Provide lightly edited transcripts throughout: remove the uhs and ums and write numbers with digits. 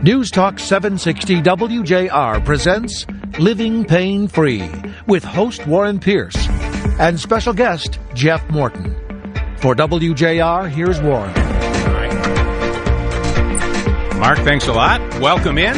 News Talk 760 WJR presents Living Pain Free with host Warren Pierce and special guest Jeff Morton. For WJR, here's Warren. Mark, thanks a lot. Welcome in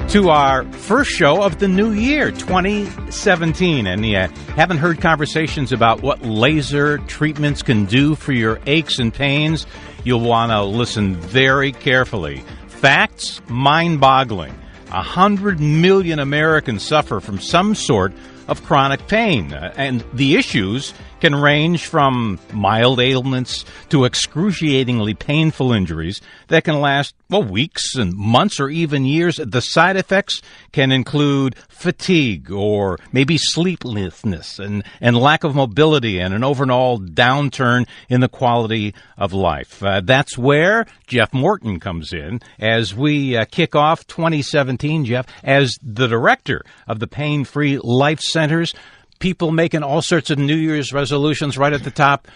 to our first show of the new year, 2017. And you haven't heard conversations about what laser treatments can do for your aches and pains, you'll want to listen very carefully. Facts, mind-boggling. 100 million Americans suffer from some sort of chronic pain, and the issues can range from mild ailments to excruciatingly painful injuries that can last, weeks and months or even years. The side effects can include fatigue or maybe sleeplessness and lack of mobility and an overall downturn in the quality of life. That's where Jeff Morton comes in as we kick off 2017, Jeff, as the director of the Pain Free Life Centers. People making all sorts of New Year's resolutions right at the top,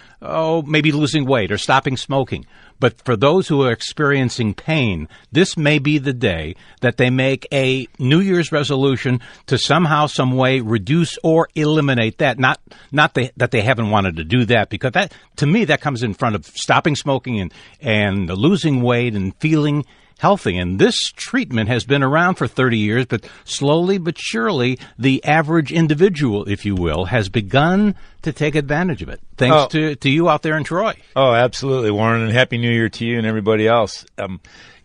maybe losing weight or stopping smoking. But for those who are experiencing pain, this may be the day that they make a New Year's resolution to somehow, some way reduce or eliminate that. Not that they haven't wanted to do that, because that, to me, that comes in front of stopping smoking and losing weight and feeling healthy. And this treatment has been around for 30 years, but slowly but surely, the average individual, if you will, has begun to take advantage of it. Thanks to you out there in Troy. Oh, absolutely, Warren, and Happy New Year to you and everybody else.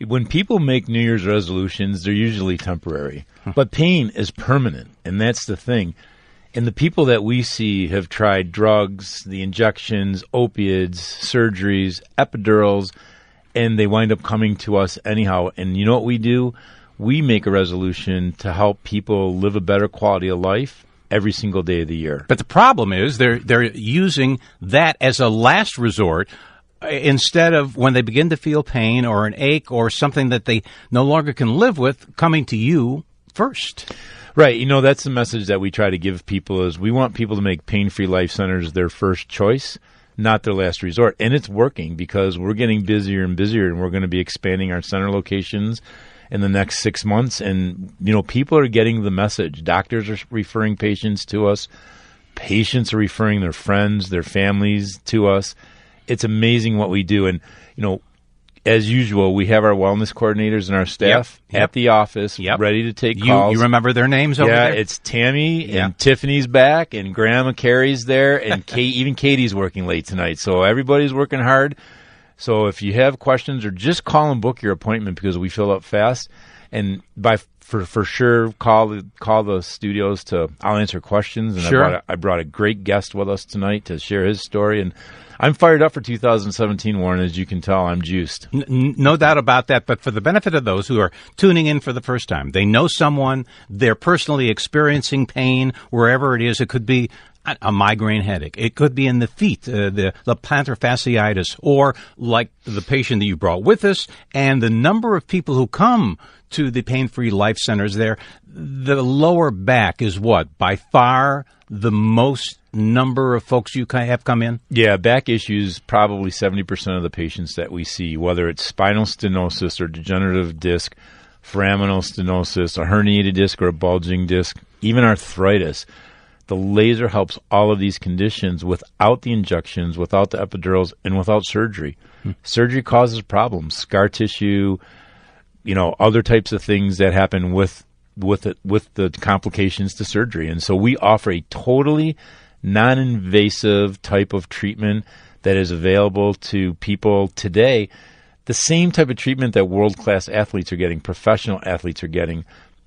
When people make New Year's resolutions, they're usually temporary, but pain is permanent, and that's the thing. And the people that we see have tried drugs, the injections, opiates, surgeries, epidurals, and they wind up coming to us anyhow. And you know what we do? We make a resolution to help people live a better quality of life every single day of the year. But the problem is they're using that as a last resort instead of, when they begin to feel pain or an ache or something that they no longer can live with, coming to you first. Right. You know, that's the message that we try to give people, is we want people to make Pain-Free Life Centers their first choice, not their last resort. And it's working, because we're getting busier and busier, and we're going to be expanding our center locations in the next 6 months. And, you know, people are getting the message. Doctors are referring patients to us. Patients are referring their friends, their families to us. It's amazing what we do. And, you know, as usual, we have our wellness coordinators and our staff at the office ready to take calls. You remember their names over there? Yeah, it's Tammy, and Tiffany's back, and Grandma Carrie's there, and even Katie's working late tonight. So everybody's working hard. So if you have questions, or just call and book your appointment, because we fill up fast. And for sure, call the studios I'll answer questions. And sure. I brought a great guest with us tonight to share his story. And I'm fired up for 2017, Warren. As you can tell, I'm juiced. No doubt about that. But for the benefit of those who are tuning in for the first time, they know someone, they're personally experiencing pain wherever it is. It could be a migraine headache. It could be in the feet, the plantar fasciitis, or like the patient that you brought with us, and the number of people who come to the Pain-Free Life Centers there. The lower back is what? By far the most number of folks you have come in? Yeah, back issues, probably 70% of the patients that we see, whether it's spinal stenosis or degenerative disc, foraminal stenosis, a herniated disc or a bulging disc, even arthritis. The laser helps all of these conditions without the injections, without the epidurals, and without surgery. Surgery causes problems, scar tissue, you know, other types of things that happen with the complications to surgery. And so we offer a totally non-invasive type of treatment that is available to people today. The same type of treatment that world-class athletes are getting, professional athletes are getting.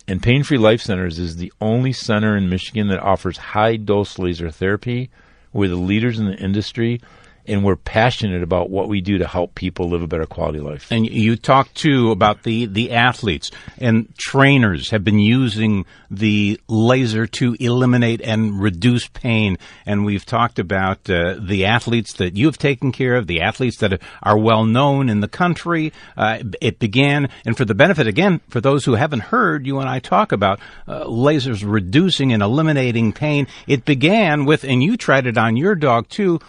And Pain-Free Life Centers is the only center in Michigan that offers high-dose laser therapy. We're the leaders in the industry, and we're passionate about what we do to help people live a better quality life. And you talked, too, about the athletes, and trainers have been using the laser to eliminate and reduce pain. And we've talked about the athletes that you've taken care of, the athletes that are well-known in the country. It began, and for the benefit, again, for those who haven't heard you and I talk about lasers reducing and eliminating pain, it began with, and you tried it on your dog, too,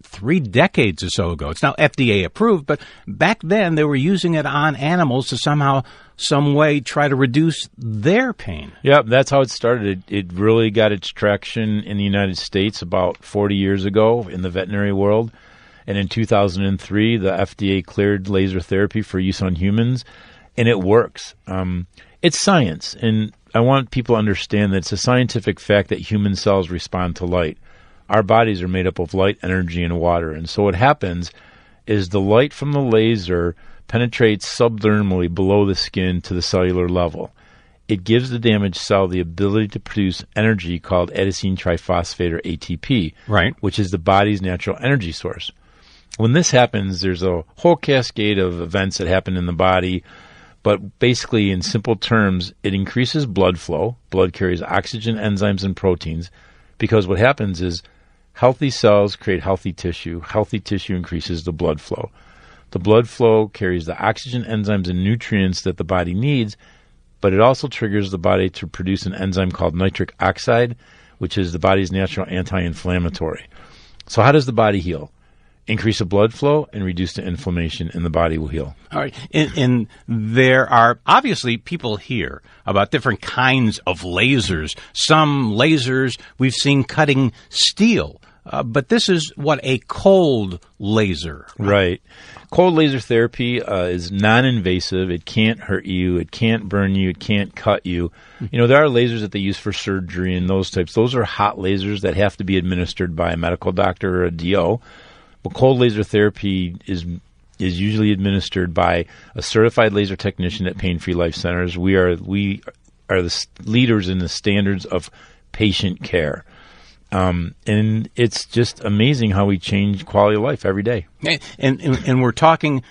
3 decades or so ago. It's now FDA approved, but back then they were using it on animals to somehow, some way try to reduce their pain. Yeah, that's how it started. It really got its traction in the United States about 40 years ago in the veterinary world. And in 2003, the FDA cleared laser therapy for use on humans, and it works. It's science, and I want people to understand that it's a scientific fact that human cells respond to light. Our bodies are made up of light, energy, and water. And so what happens is the light from the laser penetrates subdermally below the skin to the cellular level. It gives the damaged cell the ability to produce energy called adenosine triphosphate, or ATP, right, which is the body's natural energy source. When this happens, there's a whole cascade of events that happen in the body, but basically, in simple terms, it increases blood flow. Blood carries oxygen, enzymes, and proteins, because what happens is healthy cells create healthy tissue. Healthy tissue increases the blood flow. The blood flow carries the oxygen, enzymes, and nutrients that the body needs, but it also triggers the body to produce an enzyme called nitric oxide, which is the body's natural anti-inflammatory. So how does the body heal? Increase the blood flow and reduce the inflammation, and the body will heal. All right. And there are obviously people here about different kinds of lasers. Some lasers we've seen cutting steel. But this is a cold laser. Right. Cold laser therapy is non-invasive. It can't hurt you. It can't burn you. It can't cut you. You know, there are lasers that they use for surgery and those types. Those are hot lasers that have to be administered by a medical doctor or a DO. But cold laser therapy is usually administered by a certified laser technician at Pain Free Life Centers. We are the leaders in the standards of patient care. And it's just amazing how we change quality of life every day. And we're talking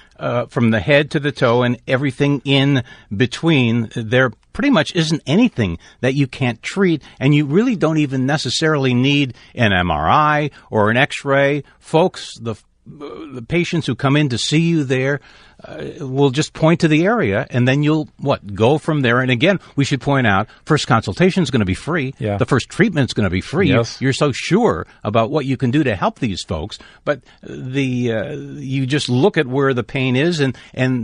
from the head to the toe and everything in between. There pretty much isn't anything that you can't treat, and you really don't even necessarily need an MRI or an X-ray. Folks, the patients who come in to see you there will just point to the area, and then you'll, go from there. And again, we should point out, first consultation is going to be free. Yeah. The first treatment is going to be free. Yes. You're so sure about what you can do to help these folks, but you just look at where the pain is, and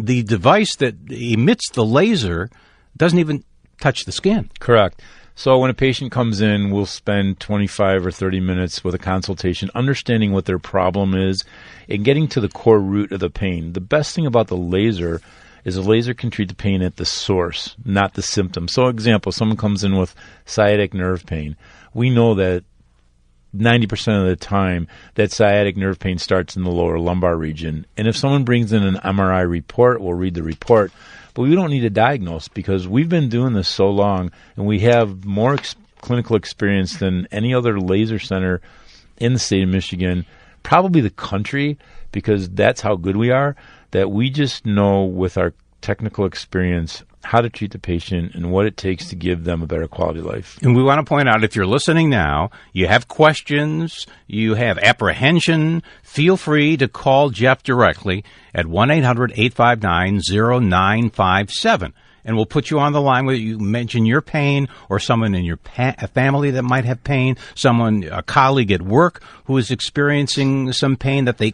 the device that emits the laser doesn't even touch the skin. Correct. So when a patient comes in, we'll spend 25 or 30 minutes with a consultation, understanding what their problem is and getting to the core root of the pain. The best thing about the laser is the laser can treat the pain at the source, not the symptom. So, example, someone comes in with sciatic nerve pain. We know that 90% of the time that sciatic nerve pain starts in the lower lumbar region. And if someone brings in an MRI report, we'll read the report. But we don't need to diagnose, because we've been doing this so long, and we have more clinical experience than any other laser center in the state of Michigan, probably the country, because that's how good we are, that we just know with our technical experience how to treat the patient and what it takes to give them a better quality of life. And we want to point out, if you're listening now, you have questions, you have apprehension, feel free to call Jeff directly at 1-800-859-0957. And we'll put you on the line where you mention your pain, or someone in your family that might have pain, a colleague at work who is experiencing some pain that they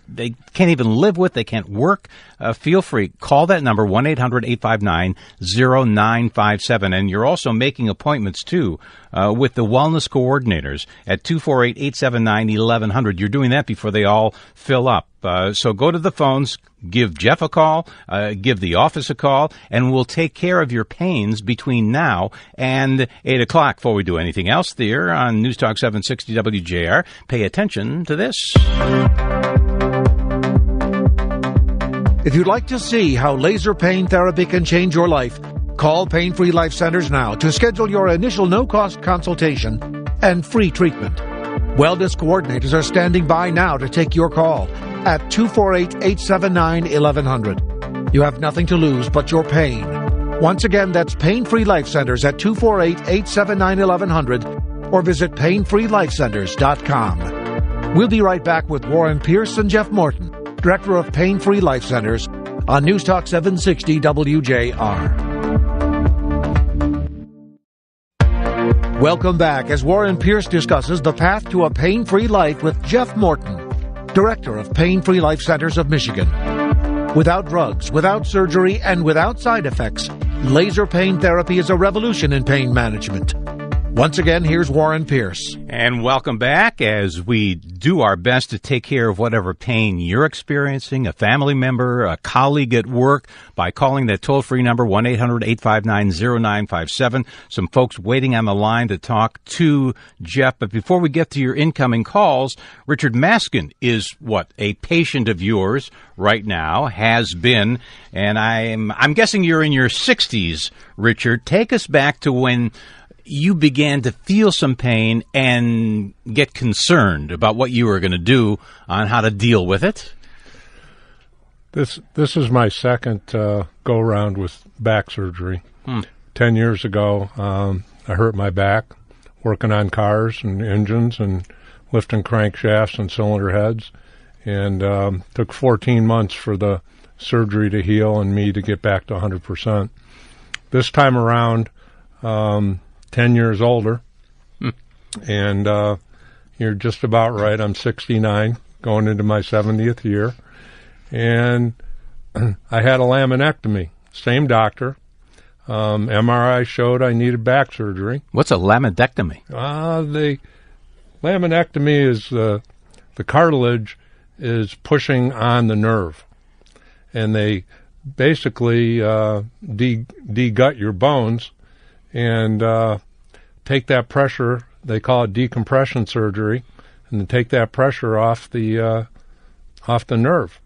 can't even live with, they can't work. Feel free. Call that number, 1-800-859-0957. And you're also making appointments, too, with the wellness coordinators at 248-879-1100. You're doing that before they all fill up. So go to the phones, give Jeff a call, give the office a call, and we'll take care of your pains between now and 8 o'clock. Before we do anything else there on News Talk 760 WJR, pay attention to this. If you'd like to see how laser pain therapy can change your life, call Pain Free Life Centers now to schedule your initial no-cost consultation and free treatment. Wellness coordinators are standing by now to take your call at 248-879-1100. You have nothing to lose but your pain. Once again, that's Pain Free Life Centers at 248-879-1100, or visit painfreelifecenters.com. We'll be right back with Warren Pierce and Jeff Morton, Director of Pain Free Life Centers, on News Talk 760 WJR. Welcome back as Warren Pierce discusses the path to a pain-free life with Jeff Morton. Director of Pain Free Life Centers of Michigan. Without drugs, without surgery, and without side effects, laser pain therapy is a revolution in pain management. Once again, here's Warren Pierce. And welcome back as we do our best to take care of whatever pain you're experiencing, a family member, a colleague at work, by calling that toll-free number, 1-800-859-0957. Some folks waiting on the line to talk to Jeff. But before we get to your incoming calls, Richard Maskin is a patient of yours right now, has been, and I'm guessing you're in your 60s, Richard. Take us back to when you began to feel some pain and get concerned about what you were going to do on how to deal with it. This is my second go-around with back surgery. 10 years ago, I hurt my back working on cars and engines and lifting crankshafts and cylinder heads, and took 14 months for the surgery to heal and me to get back to 100%. This time around, 10 years older, and you're just about right. I'm 69, going into my 70th year, and I had a laminectomy. Same doctor. MRI showed I needed back surgery. What's a laminectomy? The laminectomy is the cartilage is pushing on the nerve, and they basically de-gut your bones and take that pressure. They call it decompression surgery, and then take that pressure off the nerve.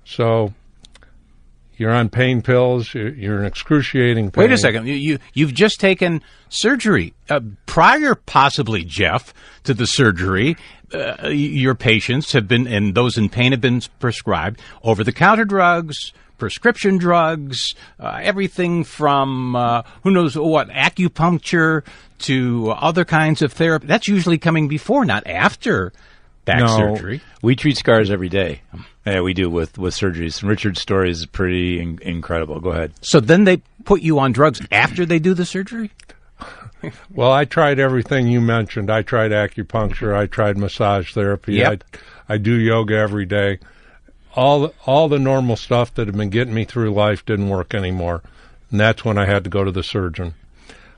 So you're on pain pills. You're in excruciating pain. Wait a second. You've just taken surgery prior, possibly, Jeff, to the surgery. Your patients have been, and those in pain have been prescribed over-the-counter drugs, prescription drugs, everything from who knows what, acupuncture to other kinds of therapy. That's usually coming before, not after back surgery. We treat scars every day. Yeah, we do with surgeries. Richard's story is pretty incredible. Go ahead. So then they put you on drugs after they do the surgery? Well, I tried everything you mentioned. I tried acupuncture. I tried massage therapy. Yep. I do yoga every day. All the normal stuff that had been getting me through life didn't work anymore, and that's when I had to go to the surgeon.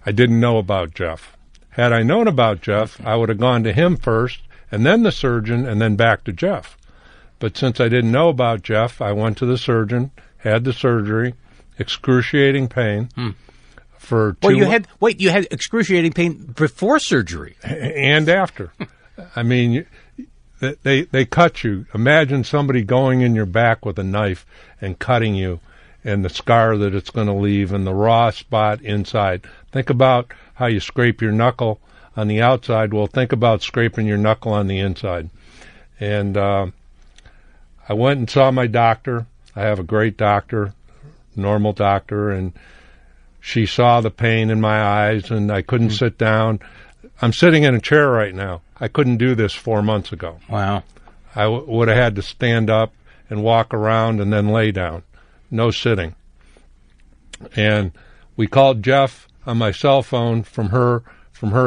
I didn't know about Jeff. Had I known about Jeff, I would have gone to him first, and then the surgeon, and then back to Jeff. But since I didn't know about Jeff, I went to the surgeon, had the surgery, excruciating pain. For 2 months. You had excruciating pain before surgery and after. I mean, they cut you. Imagine somebody going in your back with a knife and cutting you, and the scar that it's going to leave, and the raw spot inside. Think about how you scrape your knuckle on the outside. Well, think about scraping your knuckle on the inside. And I went and saw my doctor. I have a great doctor, normal doctor, and she saw the pain in my eyes, and I couldn't sit down. I'm sitting in a chair right now. I couldn't do this 4 months ago. Wow. I would have had to stand up and walk around and then lay down. No sitting. And we called Jeff on my cell phone from her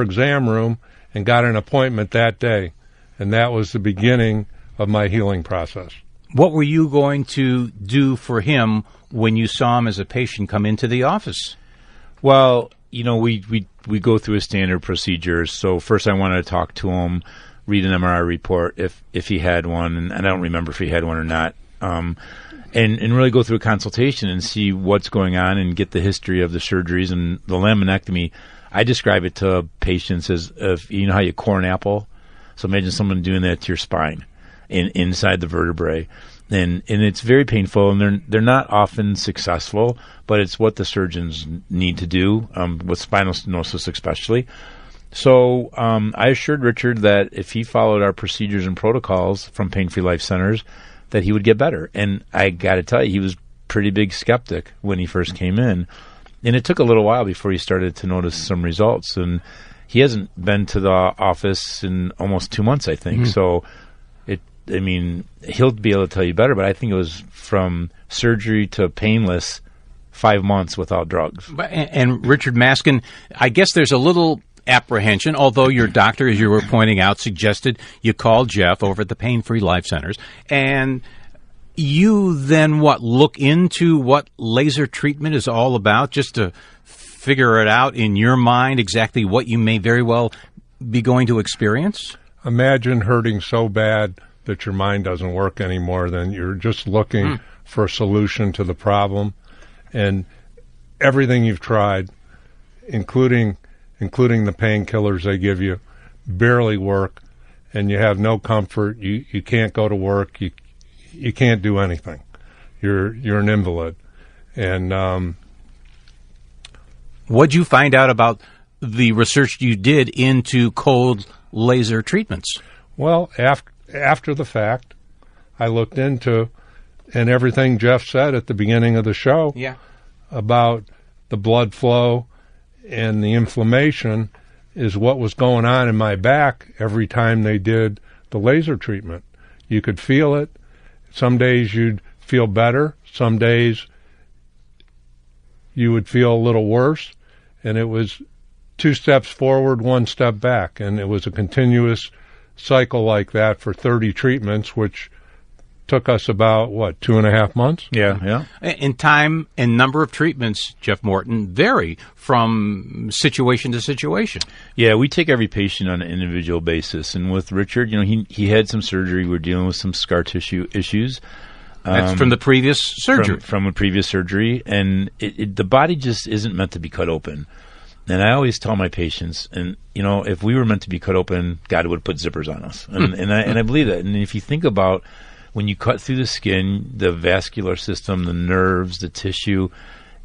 exam room and got an appointment that day. And that was the beginning of my healing process. What were you going to do for him when you saw him as a patient come into the office? Well, we go through a standard procedure. So first I wanted to talk to him, read an MRI report if he had one, and I don't remember if he had one or not, and really go through a consultation and see what's going on and get the history of the surgeries and the laminectomy. I describe it to patients as if you know how you core an apple. So imagine someone doing that to your spine, inside the vertebrae. And it's very painful, and they're not often successful, but it's what the surgeons need to do, with spinal stenosis especially. So I assured Richard that if he followed our procedures and protocols from Pain Free Life Centers, that he would get better. And I got to tell you, he was pretty big skeptic when he first came in. And it took a little while before he started to notice some results. And he hasn't been to the office in almost 2 months, I think. So he'll be able to tell you better, but I think it was from surgery to painless 5 months without drugs. And Richard Maskin, I guess there's a little apprehension, although your doctor, as you were pointing out, suggested you call Jeff over at the Pain Free Life Centers. And you then, look into what laser treatment is all about, just to figure it out in your mind exactly what you may very well be going to experience? Imagine hurting so bad that your mind doesn't work anymore. Then you're just looking for a solution to the problem. And everything you've tried, including the painkillers they give you, barely work, and you have no comfort. You can't go to work. You can't do anything. You're an invalid. And what'd you find out about the research you did into cold laser treatments? Well, after the fact, I looked into, and everything Jeff said at the beginning of the show about the blood flow and the inflammation is what was going on in my back every time they did the laser treatment. You could feel it. Some days you'd feel better. Some days you would feel a little worse. And it was 2 steps forward, 1 step back. And it was a continuous cycle like that for 30 treatments, which took us about, 2.5 months? Yeah. And time and number of treatments, Jeff Morton, vary from situation to situation. Yeah, we take every patient on an individual basis. And with Richard, he had some surgery. We're dealing with some scar tissue issues. That's from the previous surgery. From a previous surgery. And the body just isn't meant to be cut open. And I always tell my patients, and if we were meant to be cut open, God would put zippers on us. And I believe that. And if you think about when you cut through the skin, the vascular system, the nerves, the tissue,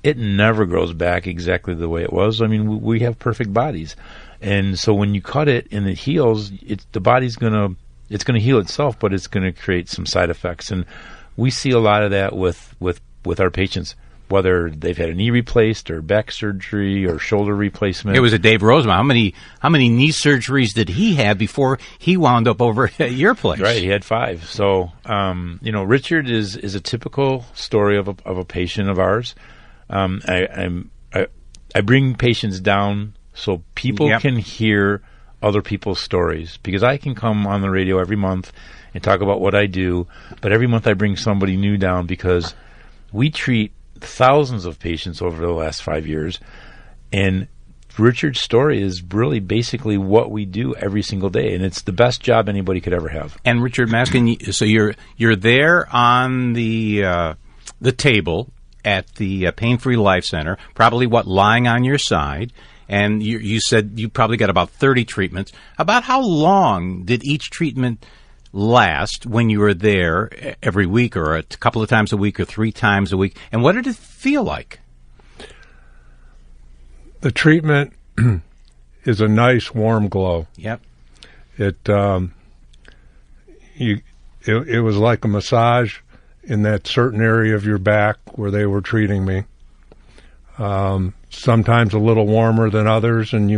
it never grows back exactly the way it was. I mean, we have perfect bodies. And so when you cut it and it heals, the body's gonna heal itself, but it's gonna create some side effects. And we see a lot of that with our patients, whether they've had a knee replaced or back surgery or shoulder replacement. It was a Dave Rosemont. How many knee surgeries did he have before he wound up over at your place? Right, he had 5. So, Richard is a typical story of a patient of ours. I bring patients down so people can hear other people's stories, because I can come on the radio every month and talk about what I do, but every month I bring somebody new down because we treat thousands of patients over the last 5 years, and Richard's story is really basically what we do every single day, and it's the best job anybody could ever have. And Richard Maskin, so you're there on the table at the Pain Free Life Center, probably lying on your side, and you said you probably got about 30 treatments. About how long did each treatment last when you were there every week, or a couple of times a week, or 3 times a week? And what did it feel like? The treatment is a nice warm glow. Yep. It was like a massage in that certain area of your back where they were treating me. Sometimes a little warmer than others, and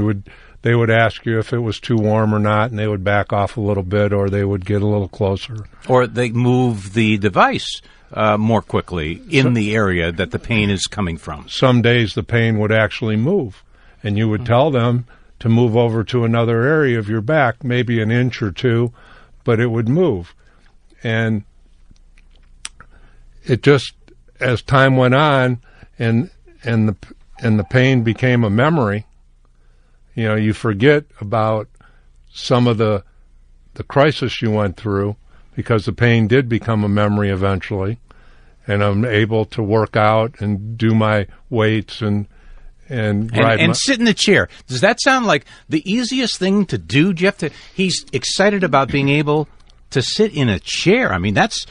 they would ask you if it was too warm or not, and they would back off a little bit, or they would get a little closer. Or they move the device more quickly in the area that the pain is coming from. Some days the pain would actually move, and you would tell them to move over to another area of your back, maybe an inch or 2, but it would move. And it just, as time went on, and the pain became a memory, you forget about some of the crisis you went through, because the pain did become a memory eventually. And I'm able to work out and do my weights and sit in the chair. Does that sound like the easiest thing to do, Jeff? He's excited about being able to sit in a chair. I mean, that's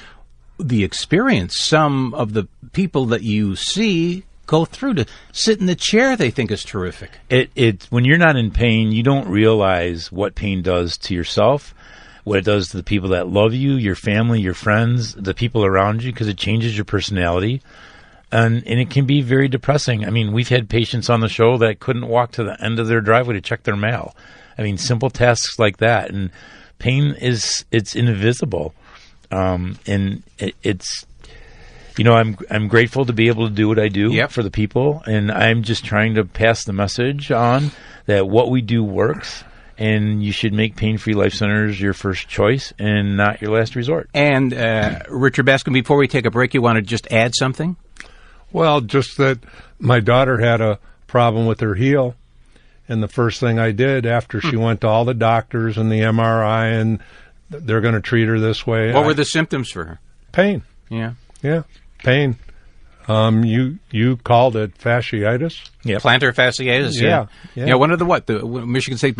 the experience some of the people that you see go through. To sit in the chair, they think is terrific. When you're not in pain, you don't realize what pain does to yourself, what it does to the people that love you, your family, your friends, the people around you, because it changes your personality. And it can be very depressing. I mean, we've had patients on the show that couldn't walk to the end of their driveway to check their mail. I mean, simple tasks like that. And pain it's invisible. And it's I'm grateful to be able to do what I do for the people, and I'm just trying to pass the message on that what we do works, and you should make Pain-Free Life Centers your first choice and not your last resort. And Richard Baskin, before we take a break, you want to just add something? Well, just that my daughter had a problem with her heel, and the first thing I did after she went to all the doctors and the MRI, and they're going to treat her this way. What were the symptoms for her? Pain. Yeah, pain. You called it fasciitis. Yeah, plantar fasciitis. Yeah. One of the Michigan State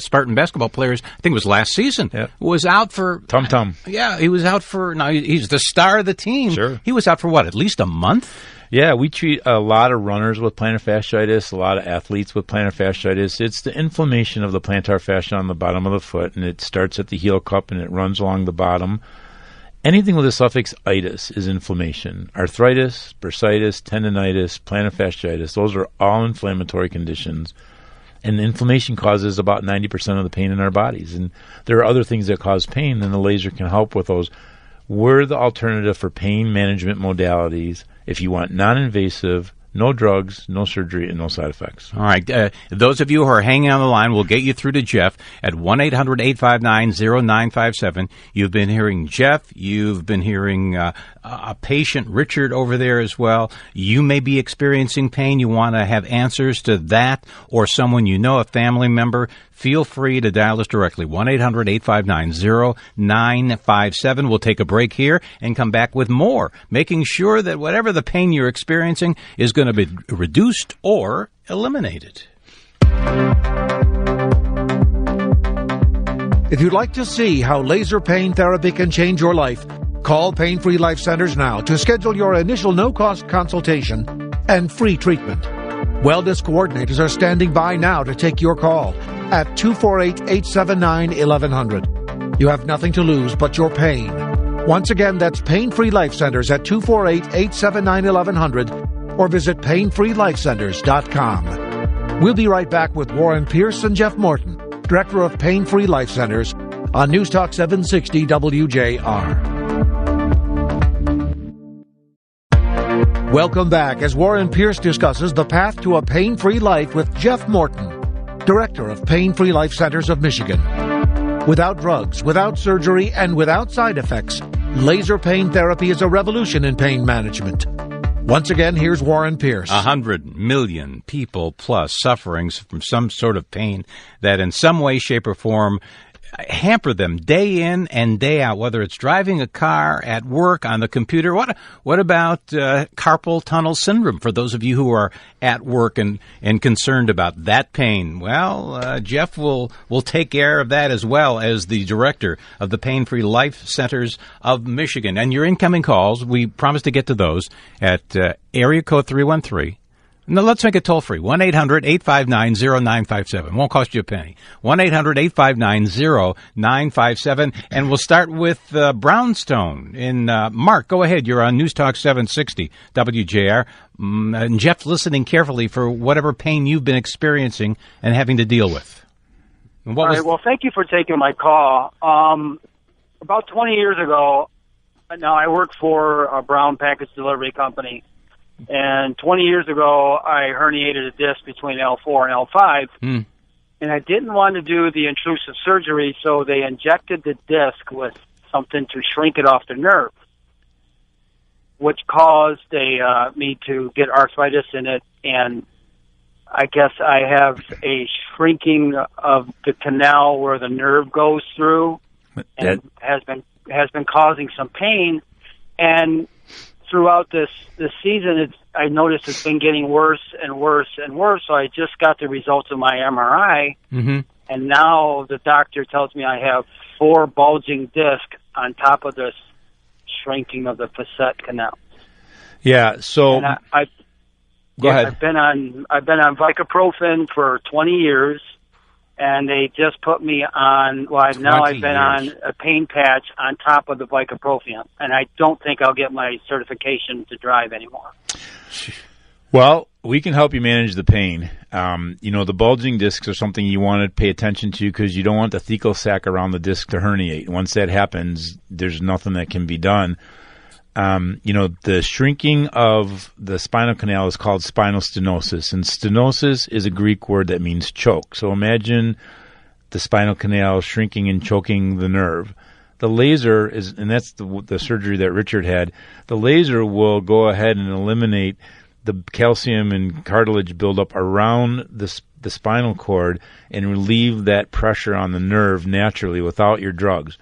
Spartan basketball players, I think it was last season, was out for Tum. Yeah, he was out for. Now he's the star of the team. Sure, he was out for at least a month. Yeah, we treat a lot of runners with plantar fasciitis, a lot of athletes with plantar fasciitis. It's the inflammation of the plantar fascia on the bottom of the foot, and it starts at the heel cup and it runs along the bottom. Anything with the suffix itis is inflammation. Arthritis, bursitis, tendinitis, plantar fasciitis, those are all inflammatory conditions. And inflammation causes about 90% of the pain in our bodies. And there are other things that cause pain, and the laser can help with those. We're the alternative for pain management modalities if you want non-invasive, no drugs, no surgery, and no side effects. All right. Those of you who are hanging on the line, we'll get you through to Jeff at 1-800-859-0957. You've been hearing Jeff. You've been hearing a patient, Richard, over there as well. You may be experiencing pain. You want to have answers to that or someone you know, a family member. Feel free to dial us directly, 1-800-859-0957. We'll take a break here and come back with more, making sure that whatever the pain you're experiencing is going to be reduced or eliminated. If you'd like to see how laser pain therapy can change your life, call Pain-Free Life Centers now to schedule your initial no-cost consultation and free treatment. Wellness coordinators are standing by now to take your call at 248-879-1100. You have nothing to lose but your pain. Once again, that's Pain-Free Life Centers at 248-879-1100 or visit painfreelifecenters.com. We'll be right back with Warren Pierce and Jeff Morton, Director of Pain-Free Life Centers, on News Talk 760 WJR. Welcome back as Warren Pierce discusses the path to a pain-free life with Jeff Morton, Director of Pain-Free Life Centers of Michigan. Without drugs, without surgery, and without side effects, laser pain therapy is a revolution in pain management. Once again, here's Warren Pierce. 100 million people plus suffering from some sort of pain that in some way, shape, or form hamper them day in and day out, whether it's driving a car, at work, on the computer. What about carpal tunnel syndrome for those of you who are at work and concerned about that pain? Well, Jeff will take care of that as well as the director of the Pain-Free Life Centers of Michigan. And your incoming calls, we promise to get to those at area code 313. Now, let's make it toll-free, 1-800-859-0957. Won't cost you a penny. 1-800-859-0957. And we'll start with Brownstone. Mark, go ahead. You're on News Talk 760 WJR. And Jeff's listening carefully for whatever pain you've been experiencing and having to deal with. All right, well, thank you for taking my call. About 20 years ago, now I work for a Brown Package Delivery Company. And 20 years ago, I herniated a disc between L4 and L5, and I didn't want to do the intrusive surgery, so they injected the disc with something to shrink it off the nerve, which caused me to get arthritis in it, and I guess I have a shrinking of the canal where the nerve goes through, and has been causing some pain, and throughout this season, I noticed it's been getting worse and worse and worse. So I just got the results of my MRI, and now the doctor tells me I have 4 bulging discs on top of this shrinking of the facet canal. Yeah. So go ahead. I've been on Vicaprofen for 20 years. And they just put me on, I've been on a pain patch on top of the Vicaprofen. And I don't think I'll get my certification to drive anymore. Well, we can help you manage the pain. The bulging discs are something you want to pay attention to because you don't want the thecal sac around the disc to herniate. Once that happens, there's nothing that can be done. the shrinking of the spinal canal is called spinal stenosis, and stenosis is a Greek word that means choke. So imagine the spinal canal shrinking and choking the nerve. The laser is, and that's the surgery that Richard had, the laser will go ahead and eliminate the calcium and cartilage buildup around the spinal cord and relieve that pressure on the nerve naturally without your drugs.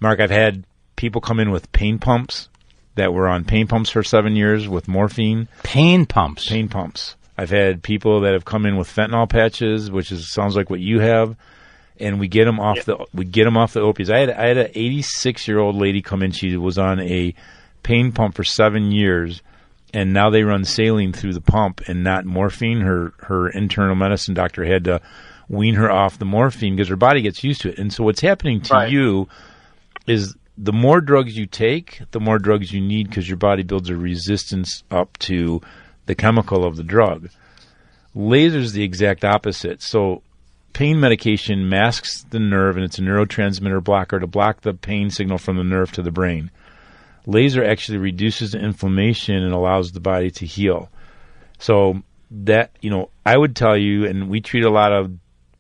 Mark, I've had people come in with pain pumps that were on pain pumps for 7 years with morphine. Pain pumps? Pain pumps. I've had people that have come in with fentanyl patches, sounds like what you have, and we get them off the opiates. I had an 86-year-old lady come in. She was on a pain pump for 7 years, and now they run saline through the pump and not morphine. Her internal medicine doctor had to wean her off the morphine because her body gets used to it. And so what's happening to you is the more drugs you take, the more drugs you need because your body builds a resistance up to the chemical of the drug. Laser is the exact opposite. So pain medication masks the nerve, and it's a neurotransmitter blocker to block the pain signal from the nerve to the brain. Laser actually reduces the inflammation and allows the body to heal. So that, I would tell you, and we treat a lot of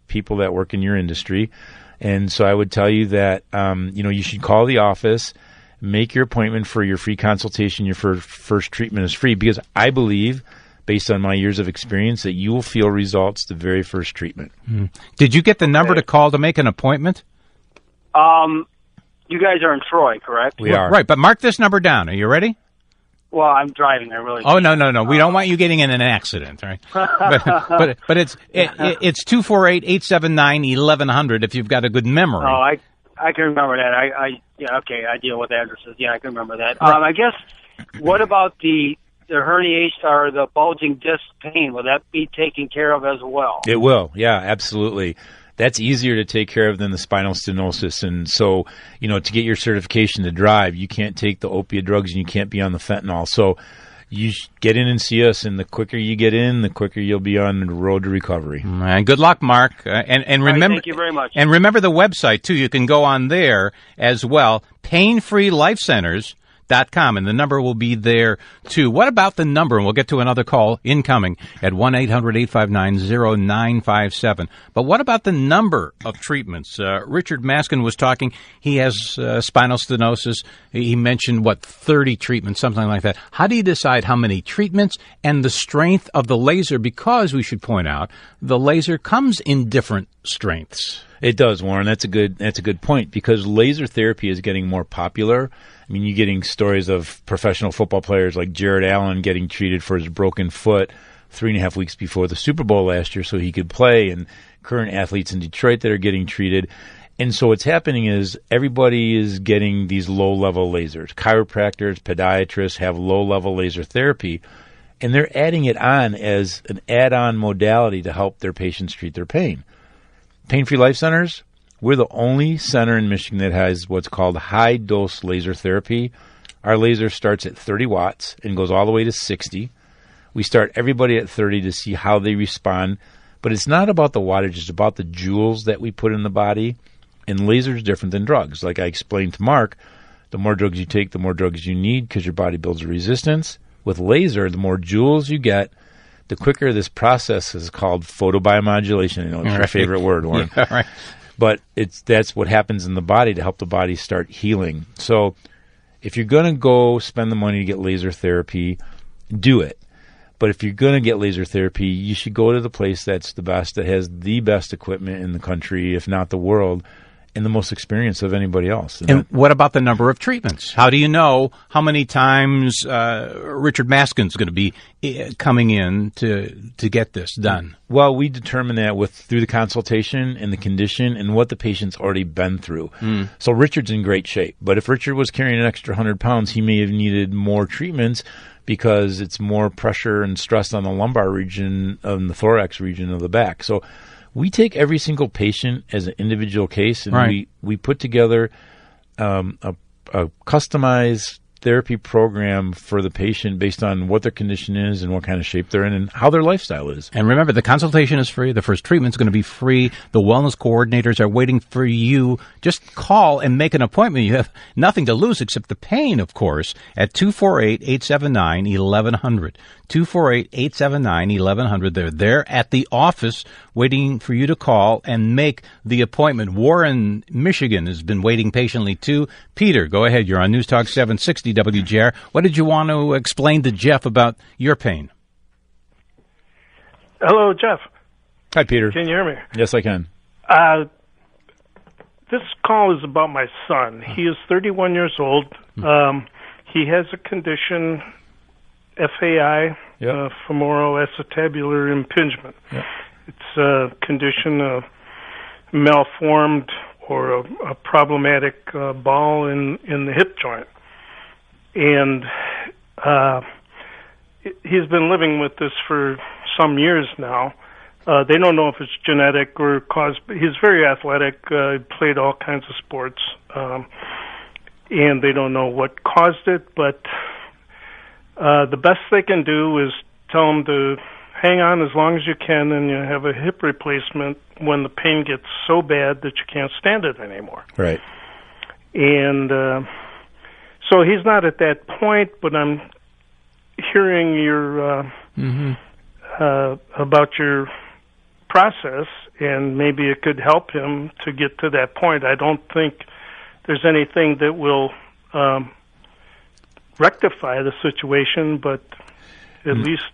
people that work in your industry, and so I would tell you that, you should call the office, make your appointment for your free consultation. Your first treatment is free because I believe, based on my years of experience, that you will feel results the very first treatment. Did you get the number to call to make an appointment? You guys are in Troy, correct? We are. Right, but mark this number down. Are you ready? Well, I'm driving. I really. Oh, no. We don't want you getting in an accident, right? but it's 248-879-1100 if you've got a good memory. Oh, I can remember that. I deal with addresses. Yeah, I can remember that. Right. I guess, what about the herniation or the bulging disc pain? Will that be taken care of as well? It will. Yeah, absolutely. That's easier to take care of than the spinal stenosis. And so, to get your certification to drive, you can't take the opiate drugs and you can't be on the fentanyl. So you get in and see us, and the quicker you get in, the quicker you'll be on the road to recovery. And good luck, Mark. And remember, thank you very much. And remember the website, too. You can go on there as well, painfreelifecenters.com, and the number will be there, too. What about the number? And we'll get to another call incoming at 1-800-859-0957. But what about the number of treatments? Richard Maskin was talking. He has spinal stenosis. He mentioned, 30 treatments, something like that. How do you decide how many treatments and the strength of the laser? Because we should point out, the laser comes in different strengths. It does, Warren. That's a good point, because laser therapy is getting more popular. I mean, you're getting stories of professional football players like Jared Allen getting treated for his broken foot 3.5 weeks before the Super Bowl last year so he could play, and current athletes in Detroit that are getting treated. And so what's happening is everybody is getting these low-level lasers. Chiropractors, podiatrists have low-level laser therapy, and they're adding it on as an add-on modality to help their patients treat their pain. Pain-Free Life Centers, we're the only center in Michigan that has what's called high-dose laser therapy. Our laser starts at 30 watts and goes all the way to 60. We start everybody at 30 to see how they respond. But it's not about the wattage, it's about the joules that we put in the body. And laser is different than drugs. Like I explained to Mark, the more drugs you take, the more drugs you need because your body builds a resistance. With laser, the more joules you get, the quicker this process is called photobiomodulation. I know it's your favorite word, Warren. Yeah, right. But that's what happens in the body to help the body start healing. So if you're going to go spend the money to get laser therapy, do it. But if you're going to get laser therapy, you should go to the place that's the best, that has the best equipment in the country, if not the world, and the most experience of anybody else. And what about the number of treatments? How do you know how many times Richard Maskin's going to be coming in to get this done? Well, we determine that through the consultation and the condition and what the patient's already been through. So Richard's in great shape. But if Richard was carrying an extra 100 pounds, he may have needed more treatments because it's more pressure and stress on the lumbar region and the thorax region of the back. So we take every single patient as an individual case, and we put together a customized therapy program for the patient based on what their condition is and what kind of shape they're in and how their lifestyle is. And remember, the consultation is free. The first treatment is going to be free. The wellness coordinators are waiting for you. Just call and make an appointment. You have nothing to lose except the pain, of course, at 248-879-1100. 248-879-1100. They're there at the office waiting for you to call and make the appointment. Warren, Michigan has been waiting patiently too. Peter, go ahead. You're on News Talk 760 WJR. What did you want to explain to Jeff about your pain? Hello, Jeff. Hi, Peter. Can you hear me? Yes, I can. This call is about my son. He is 31 years old. He has a condition, FAI, femoral acetabular impingement. Yep. It's a condition of malformed or a problematic ball in the hip joint. And he's been living with this for some years now. They don't know if it's genetic or caused. He's very athletic, played all kinds of sports, and they don't know what caused it, but the best they can do is tell him to hang on as long as you can, and you have a hip replacement when the pain gets so bad that you can't stand it anymore. Right. And so he's not at that point, but I'm hearing your about your process, and maybe it could help him to get to that point. I don't think there's anything that will rectify the situation, but at least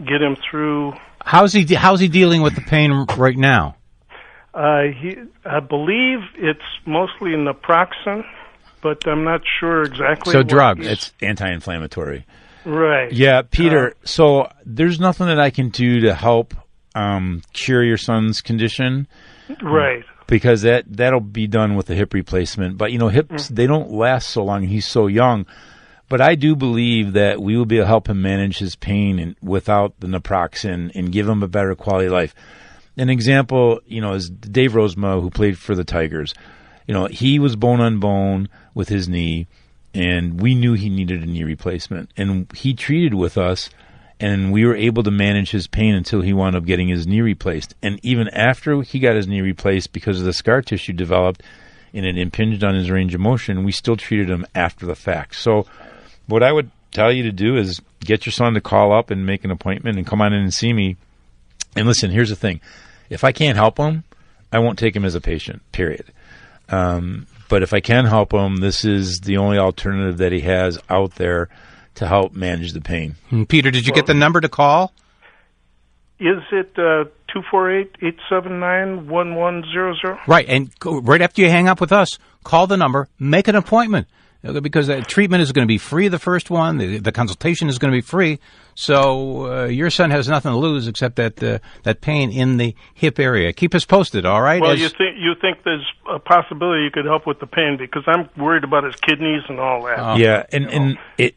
get him through. How's he dealing with the pain right now? I believe it's mostly naproxen, but I'm not sure exactly. So drugs. It's anti-inflammatory. Right. Yeah, Peter, so there's nothing that I can do to help cure your son's condition. Right. Because that'll be done with a hip replacement. But, hips, they don't last so long. He's so young. But I do believe that we will be able to help him manage his pain without the naproxen and give him a better quality of life. An example, is Dave Rosema, who played for the Tigers. He was bone on bone with his knee, and we knew he needed a knee replacement. And he treated with us, and we were able to manage his pain until he wound up getting his knee replaced. And even after he got his knee replaced, because of the scar tissue developed and it impinged on his range of motion, we still treated him after the fact. So what I would tell you to do is get your son to call up and make an appointment and come on in and see me. And listen, here's the thing. If I can't help him, I won't take him as a patient, period. But if I can help him, this is the only alternative that he has out there to help manage the pain. Peter, did you get the number to call? Is it 248-879-1100? Right, and right after you hang up with us, call the number, make an appointment. Because the treatment is going to be free, the first one. The consultation is going to be free. So your son has nothing to lose except that pain in the hip area. Keep us posted, all right? Well, you think there's a possibility you could help with the pain, because I'm worried about his kidneys and all that. Yeah,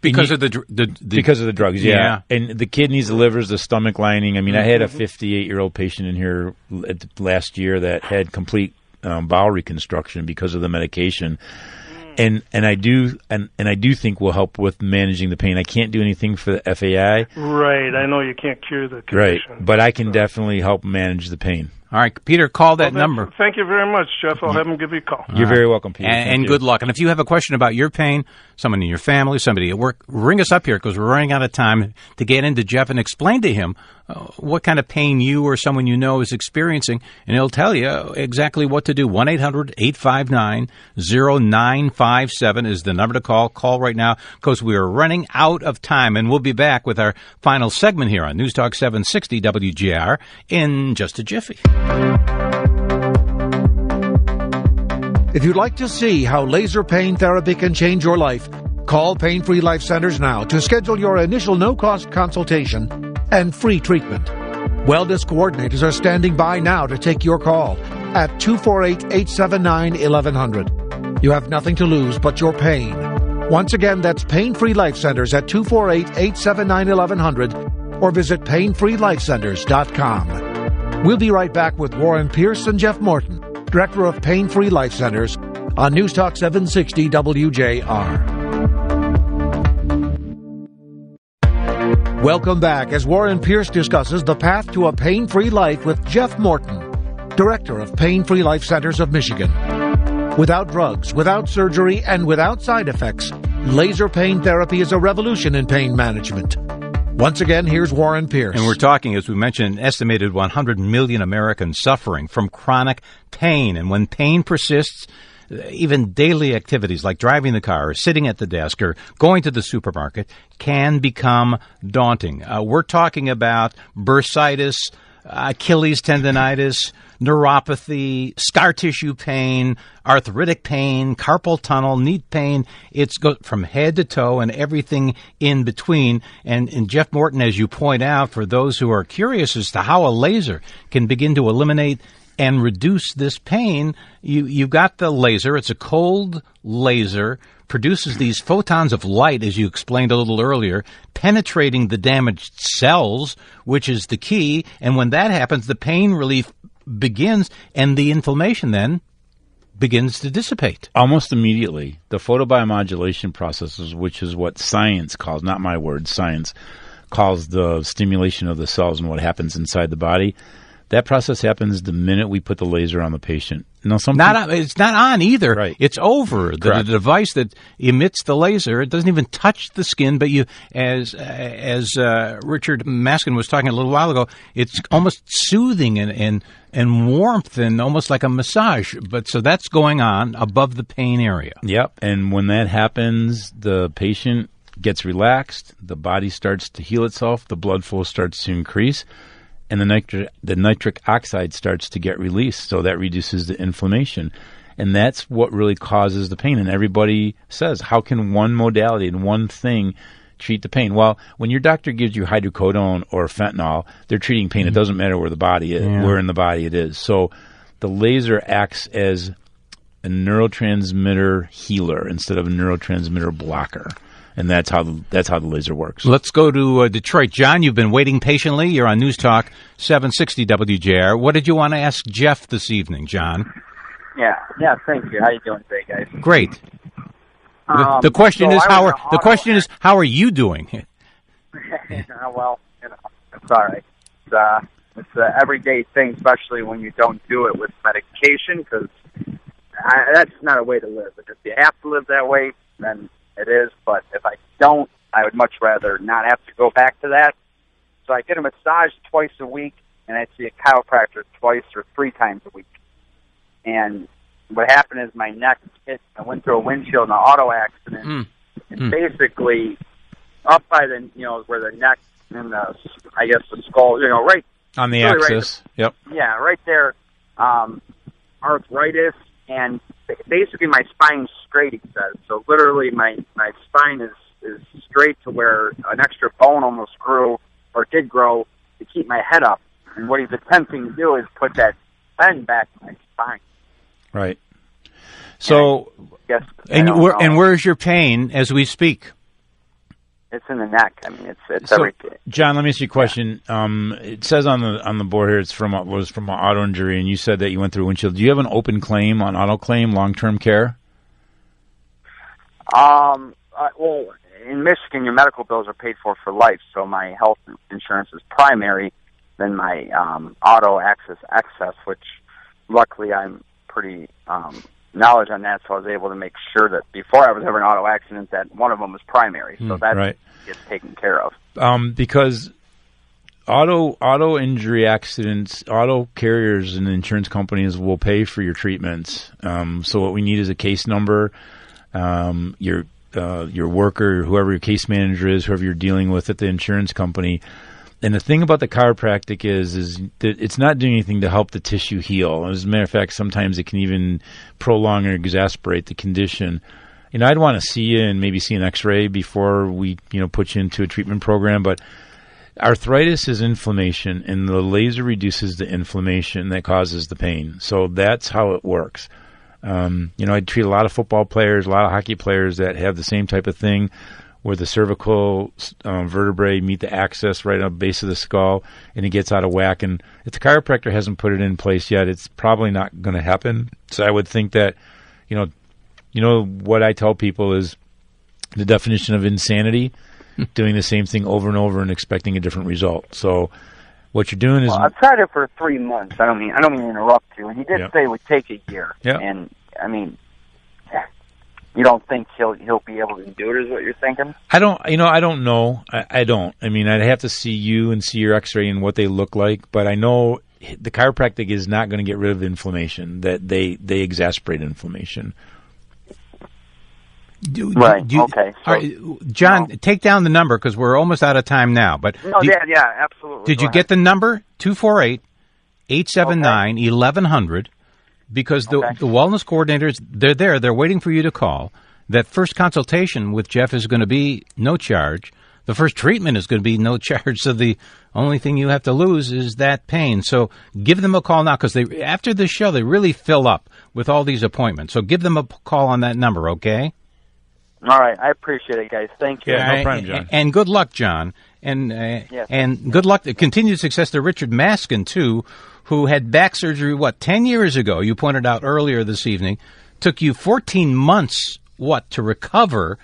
because of the drugs, yeah. And the kidneys, the livers, the stomach lining. I mean, I had a 58-year-old patient in here last year that had complete bowel reconstruction because of the medication. And I do think will help with managing the pain. I can't do anything for the FAI. Right. I know you can't cure the condition. Right. But I can definitely help manage the pain. All right, Peter, call that number. Thank you very much, Jeff. I'll have him give you a call. You're very welcome, Peter. And good luck. And if you have a question about your pain, someone in your family, somebody at work, ring us up here, because we're running out of time to get into Jeff and explain to him what kind of pain you or someone you know is experiencing, and he'll tell you exactly what to do. 1-800-859-0957 is the number to call. Call right now, because we are running out of time, and we'll be back with our final segment here on News Talk 760 WJR in just a jiffy. If you'd like to see how laser pain therapy can change your life, call Pain Free Life Centers now to schedule your initial no-cost consultation and free treatment. Wellness coordinators are standing by now to take your call at 248-879-1100. You have nothing to lose but your pain. Once again, that's Pain Free Life Centers at 248-879-1100 or visit painfreelifecenters.com. We'll be right back with Warren Pierce and Jeff Morton, Director of Pain Free Life Centers, on News Talk 760 WJR. Welcome back as Warren Pierce discusses the path to a pain-free life with Jeff Morton, Director of Pain-Free Life Centers of Michigan. Without drugs, without surgery, and without side effects, laser pain therapy is a revolution in pain management. Once again, here's Warren Pierce. And we're talking, as we mentioned, an estimated 100 million Americans suffering from chronic pain. And when pain persists, even daily activities like driving the car or sitting at the desk or going to the supermarket can become daunting. We're talking about bursitis, Achilles tendonitis, neuropathy, scar tissue pain, arthritic pain, carpal tunnel, knee pain. It's from head to toe and everything in between. And Jeff Morton, as you point out, for those who are curious as to how a laser can begin to eliminate and reduce this pain, you've got the laser. It's a cold laser, produces these photons of light, as you explained a little earlier, penetrating the damaged cells, which is the key. And when that happens, the pain relief begins, and the inflammation then begins to dissipate. Almost immediately. The photobiomodulation processes, which is what science calls, not my word, science calls the stimulation of the cells and what happens inside the body. That process happens the minute we put the laser on the patient. Now, it's not on either. Right. It's over. The device that emits the laser, it doesn't even touch the skin. But you, as Richard Maskin was talking a little while ago, it's almost soothing and warmth and almost like a massage. But so that's going on above the pain area. Yep. And when that happens, the patient gets relaxed. The body starts to heal itself. The blood flow starts to increase. And the nitric oxide starts to get released, so that reduces the inflammation. And that's what really causes the pain. And everybody says, how can one modality and one thing treat the pain? Well, when your doctor gives you hydrocodone or fentanyl, they're treating pain. It doesn't matter where the body is, where in the body it is. So the laser acts as a neurotransmitter healer instead of a neurotransmitter blocker. And that's how the laser works. Let's go to Detroit. John, you've been waiting patiently. You're on News Talk 760 WJR. What did you want to ask Jeff this evening, John? Yeah. Thank you. How you doing today, guys? Great. The question is how are you doing? Well, it's all right. It's an everyday thing, especially when you don't do it with medication, because that's not a way to live. If you have to live that way, then it is, but if I don't, I would much rather not have to go back to that. So I get a massage twice a week, and I see a chiropractor twice or 3 times a week. And what happened is my neck hit. I went through a windshield in an auto accident, and basically up by the where the neck and the skull, right on the really axis. Right, yep. Yeah, right there. Arthritis. And basically my spine's straight, he says. So literally my spine is straight to where an extra bone almost grew, or did grow, to keep my head up. And what he's attempting to do is put that bend back in my spine. Right. So, and where's your pain as we speak? It's in the neck. I mean, it's everything. John, let me ask you a question. It says on the board here it was from an auto injury, and you said that you went through a windshield. Do you have an open claim on auto claim, long-term care? Well, in Michigan, your medical bills are paid for life, so my health insurance is primary. Then my auto excess, which luckily I'm pretty knowledge on that, so I was able to make sure that before I was ever in an auto accident that one of them was primary, so that gets taken care of. Because auto injury accidents, auto carriers and insurance companies will pay for your treatments. So what we need is a case number, your worker, whoever your case manager is, whoever you're dealing with at the insurance company. And the thing about the chiropractic is that it's not doing anything to help the tissue heal. As a matter of fact, sometimes it can even prolong or exacerbate the condition. I'd want to see you and maybe see an X-ray before we, put you into a treatment program. But arthritis is inflammation, and the laser reduces the inflammation that causes the pain. So that's how it works. I treat a lot of football players, a lot of hockey players that have the same type of thing, where the cervical vertebrae meet the axis right on the base of the skull, and it gets out of whack. And if the chiropractor hasn't put it in place yet, it's probably not going to happen. So I would think that, what I tell people is the definition of insanity doing the same thing over and over and expecting a different result. So what you're doing is... Well, I've tried it for 3 months. I don't mean to interrupt you. And he did say it would take a year. Yeah. And, I mean, you don't think he'll be able to do it, is what you're thinking? I don't know. I don't. I mean, I'd have to see you and see your x-ray and what they look like, but I know the chiropractic is not going to get rid of inflammation, that they exacerbate inflammation. Okay. So, John, take down the number because we're almost out of time now. But absolutely. Did you get the number? 248-879-1100. Because the wellness coordinators, they're there. They're waiting for you to call. That first consultation with Jeff is going to be no charge. The first treatment is going to be no charge. So the only thing you have to lose is that pain. So give them a call now because after this show, they really fill up with all these appointments. So give them a call on that number, okay? All right. I appreciate it, guys. Thank you. Yeah, no problem, John. And good luck, John. And good luck, continued success to Richard Maskin, too, who had back surgery, 10 years ago? You pointed out earlier this evening. Took you 14 months, to recover.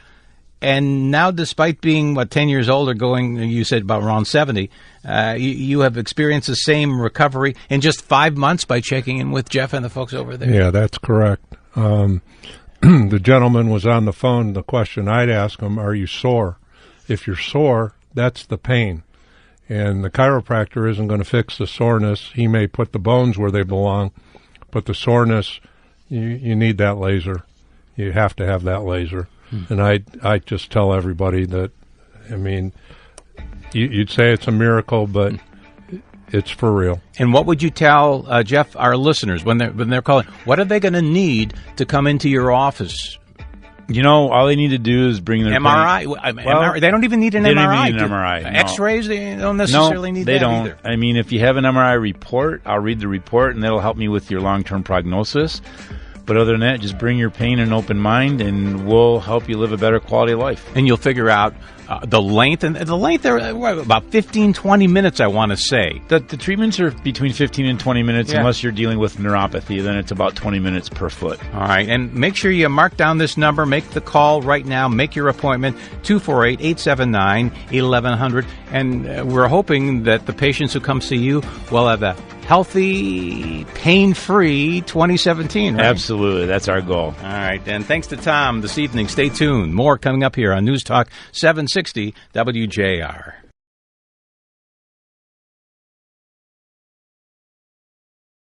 And now, despite being, 10 years older, going, you said about around 70, you have experienced the same recovery in just 5 months by checking in with Jeff and the folks over there. Yeah, that's correct. The gentleman was on the phone. The question I'd ask him, are you sore? If you're sore, that's the pain. And the chiropractor isn't going to fix the soreness. He may put the bones where they belong, but the soreness, you need that laser. You have to have that laser. And I just tell everybody that, I mean, you'd say it's a miracle, but it's for real. And what would you tell, Jeff, our listeners when they're calling? What are they going to need to come into your office? All they need to do is bring their MRI. MRI. They don't even need an MRI. They don't need an MRI. No. X-rays, they don't necessarily need that they don't. either. I mean, if you have an MRI report, I'll read the report, and that'll help me with your long-term prognosis. But other than that, just bring your pain and open mind, and we'll help you live a better quality of life. And you'll figure out the length. And the length, about 15, 20 minutes, I want to say. The treatments are between 15 and 20 minutes, unless you're dealing with neuropathy. Then it's about 20 minutes per foot. All right. And make sure you mark down this number. Make the call right now. Make your appointment, 248-879-1100. And we're hoping that the patients who come see you will have a healthy, pain-free 2017, right? Absolutely. That's our goal. All right. And thanks to Tom this evening. Stay tuned. More coming up here on News Talk 760 WJR.